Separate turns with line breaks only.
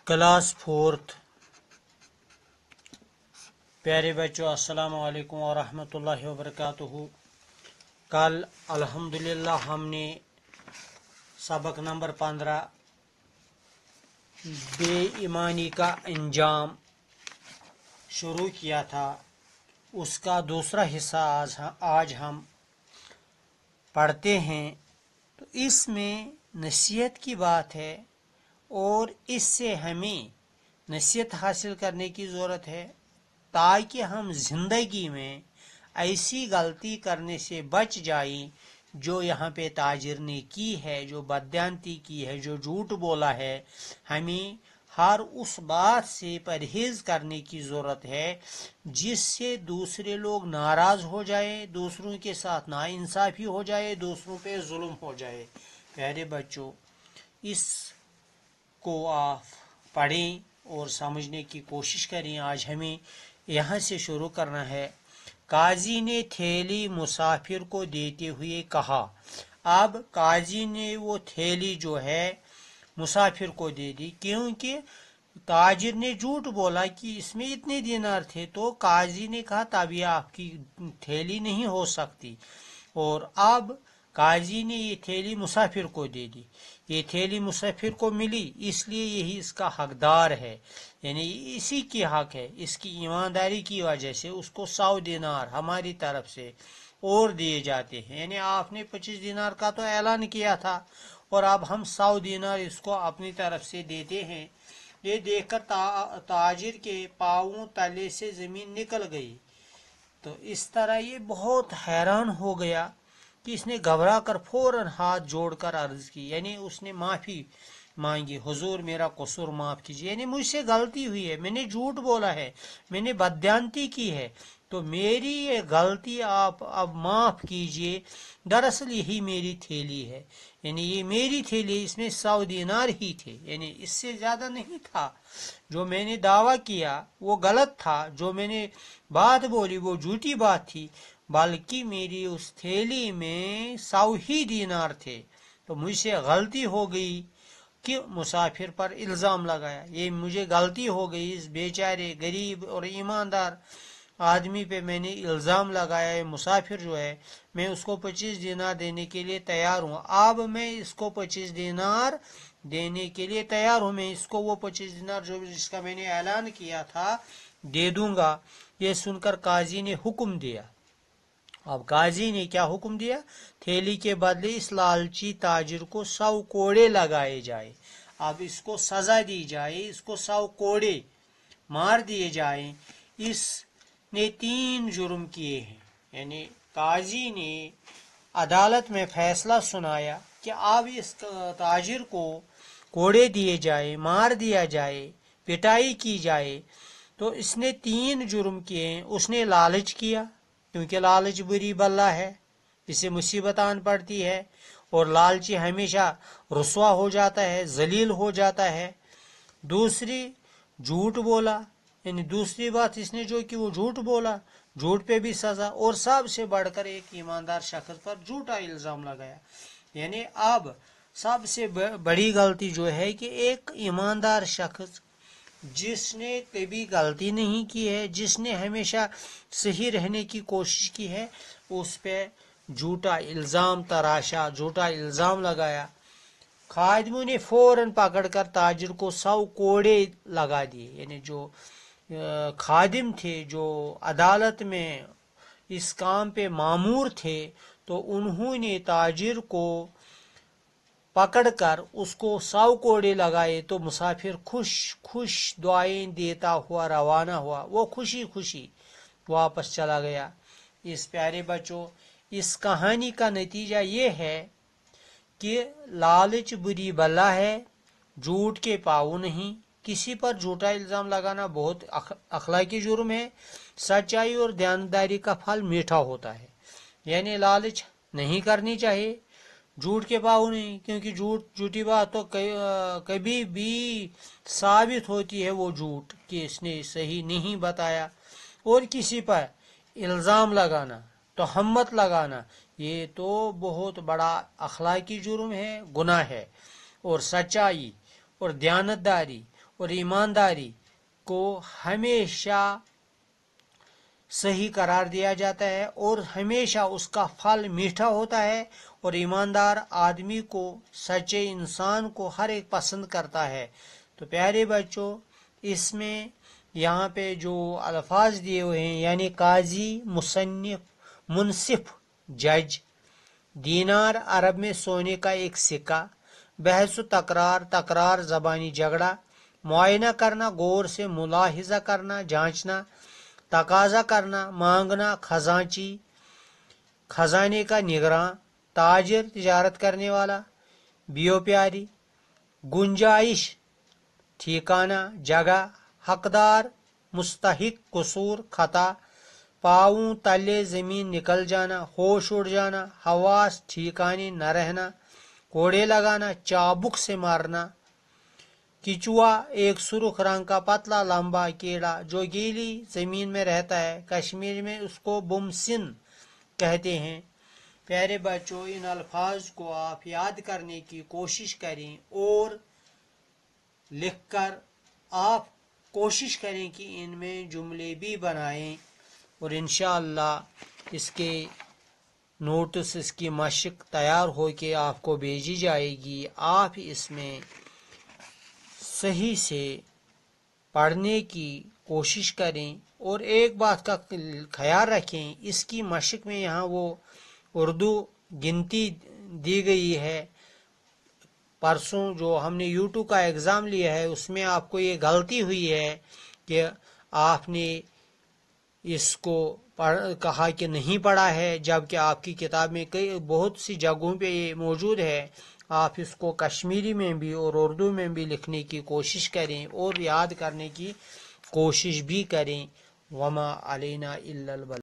Class fourth. प्यारे बच्चों, अस्सलाम वालेकुम व रहमतुल्लाहि व बरकातुहू। कल अल्हम्दुलिल्लाह हमने सबक नंबर 15 बेईमानी का अंजाम शुरू किया था। उसका दूसरा हिस्सा आज हम पढ़ते हैं। तो इसमें नसीहत की बात है और इससे हमें नसीहत हासिल करने की ज़रूरत है ताकि हम ज़िंदगी में ऐसी गलती करने से बच जाएं जो यहाँ पे ताजिर ने की है, जो बदयांती की है, जो झूठ बोला है। हमें हर उस बात से परहेज करने की ज़रूरत है जिससे दूसरे लोग नाराज़ हो जाए, दूसरों के साथ नाइंसाफ़ी हो जाए, दूसरों पे जुल्म हो जाए। प्यारे बच्चों, इस को आप पढ़ें और समझने की कोशिश करें। आज हमें यहाँ से शुरू करना है। काजी ने थैली मुसाफिर को देते हुए कहा। अब काजी ने वो थैली जो है मुसाफिर को दे दी, क्योंकि ताजिर ने झूठ बोला कि इसमें इतने दिनार थे। तो काजी ने कहा तब ये आपकी थैली नहीं हो सकती। और अब काजी ने ये थैली मुसाफिर को दे दी। ये थैली मुसाफिर को मिली, इसलिए यही इसका हकदार है, यानी इसी की हक है। इसकी ईमानदारी की वजह से उसको 100 दिनार हमारी तरफ से और दिए जाते हैं। यानी आपने 25 दिनार का तो ऐलान किया था और अब हम 100 दिनार इसको अपनी तरफ से देते हैं। ये देखकर ताजिर के पाँवों तले से जमीन निकल गई। तो इस तरह ये बहुत हैरान हो गया कि इसने घबरा कर फौरन हाथ जोड़कर अर्ज की, यानी उसने माफ़ी मांगी, हुजूर मेरा कसूर माफ़ कीजिए, यानी मुझसे गलती हुई है, मैंने झूठ बोला है, मैंने बदयांती की है, तो मेरी ये गलती आप अब माफ़ कीजिए। दरअसल यही मेरी थैली है, यानी ये मेरी थैली, इसमें 100 दिनार ही थे, यानी इससे ज़्यादा नहीं था। जो मैंने दावा किया वो गलत था, जो मैंने बात बोली वो झूठी बात थी, बल्कि मेरी उस थैली में 100 ही दिनार थे। तो मुझसे गलती हो गई कि मुसाफिर पर इल्ज़ाम लगाया। ये मुझे गलती हो गई, इस बेचारे गरीब और ईमानदार आदमी पे मैंने इल्ज़ाम लगाया है। मुसाफिर जो है, मैं उसको 25 दिनार देने के लिए तैयार हूँ। अब मैं इसको 25 दिनार देने के लिए तैयार हूँ। मैं इसको वो 25 दिनार जो जिसका मैंने ऐलान किया था दे दूंगा। ये सुनकर काजी ने हुक्म दिया। अब काजी ने क्या हुक्म दिया? थैली के बदले इस लालची ताजिर को 100 कोड़े लगाए जाए। अब इसको सजा दी जाए, इसको 100 कोड़े मार दिए जाए। इसने 3 जुर्म किए हैं। यानी काजी ने अदालत में फैसला सुनाया कि अब इस ताजिर को कोड़े दिए जाए, मार दिया जाए, पिटाई की जाए। तो इसने 3 जुर्म किए। उसने लालच किया, क्योंकि लालच बुरी बला है, इससे मुसीबत आन पड़ती है और लालची हमेशा रुसवा हो जाता है, जलील हो जाता है। दूसरी, झूठ बोला, यानी दूसरी बात इसने जो कि वो झूठ बोला, झूठ पे भी सजा। और सबसे बढ़कर एक ईमानदार शख्स पर झूठा इल्ज़ाम लगाया। यानी अब सबसे बड़ी गलती जो है कि एक ईमानदार शख्स जिसने कभी गलती नहीं की है, जिसने हमेशा सही रहने की कोशिश की है, उस पे झूठा इल्ज़ाम तराशा, झूठा इल्ज़ाम लगाया। खादिमों ने फौरन पकड़कर ताजिर को 100 कोड़े लगा दिए। यानी जो खादिम थे, जो अदालत में इस काम पे मामूर थे, तो उन्होंने ताजिर को पकड़कर उसको 100 कोड़े लगाए। तो मुसाफिर खुश खुश दुआएं देता हुआ रवाना हुआ। वो खुशी खुशी वापस चला गया। इस प्यारे बच्चों, इस कहानी का नतीजा ये है कि लालच बुरी बला है, झूठ के पाऊ नहीं। किसी पर झूठा इल्ज़ाम लगाना बहुत अखलाकी जुर्म है। सच्चाई और ध्यानदारी का फल मीठा होता है। यानी लालच नहीं करनी चाहिए, झूठ के पाऊ नहीं, क्योंकि झूठी बात तो कभी भी साबित होती है वो झूठ कि इसने सही नहीं बताया। और किसी पर इल्ज़ाम लगाना, तोहमत लगाना, ये तो बहुत बड़ा अखलाकी जुर्म है, गुनाह है। और सच्चाई और दयानतदारी اور ایمانداری کو ہمیشہ صحیح قرار دیا جاتا ہے اور ہمیشہ اس کا پھل میٹھا ہوتا ہے، اور ایماندار آدمی کو، سچے انسان کو ہر ایک پسند کرتا ہے۔ تو پیارے بچوں، اس میں یہاں پہ جو الفاظ دیے ہوئے ہیں یعنی قاضی، مصنف، منصف، جج، دینار عرب میں سونے کا ایک سکہ، بحث و تکرار زبانی جھگڑا، معائنہ کرنا غور سے، ملاحظہ کرنا جانچنا، تقاضا کرنا مانگنا، خزانچی خزانے کا نگراں، تاجر تجارت کرنے والا، بیو پیاری، گنجائش ٹھکانہ جگہ، حقدار مستحق، قصور خطا، پاؤں تلے زمین نکل جانا، ہوش اڑ جانا، حواس ٹھکانے نہ رہنا، کوڑے لگانا، چابک سے مارنا، کچوا ایک سرخ رنگ کا پتلا لمبا کیڑا جو گیلی زمین میں رہتا ہے، کشمیر میں اس کو بمسن کہتے ہیں۔ پیارے بچوں، ان الفاظ کو آپ یاد کرنے کی کوشش کریں اور لکھ کر آپ کوشش کریں کہ ان میں جملے بھی بنائیں، اور انشاءاللہ اس کے نوٹس، اس کی مشق تیار ہو کے آپ کو بھیجی جائے گی۔ آپ اس میں صحیح سے پڑھنے کی کوشش کریں، اور ایک بات کا خیال رکھیں، اس کی مشق میں یہاں وہ اردو گنتی دی گئی ہے۔ پرسوں جو ہم نے یوٹیوب کا ایگزام لیا ہے اس میں آپ کو یہ غلطی ہوئی ہے کہ آپ نے اس کو کہا کہ نہیں پڑھا ہے، جبکہ آپ کی کتاب میں بہت سی جگہوں پہ یہ موجود ہے۔ آپ اس کو کشمیری میں بھی اور اردو میں بھی لکھنے کی کوشش کریں اور یاد کرنے کی کوشش بھی کریں۔ وما علینا الا البلاغ۔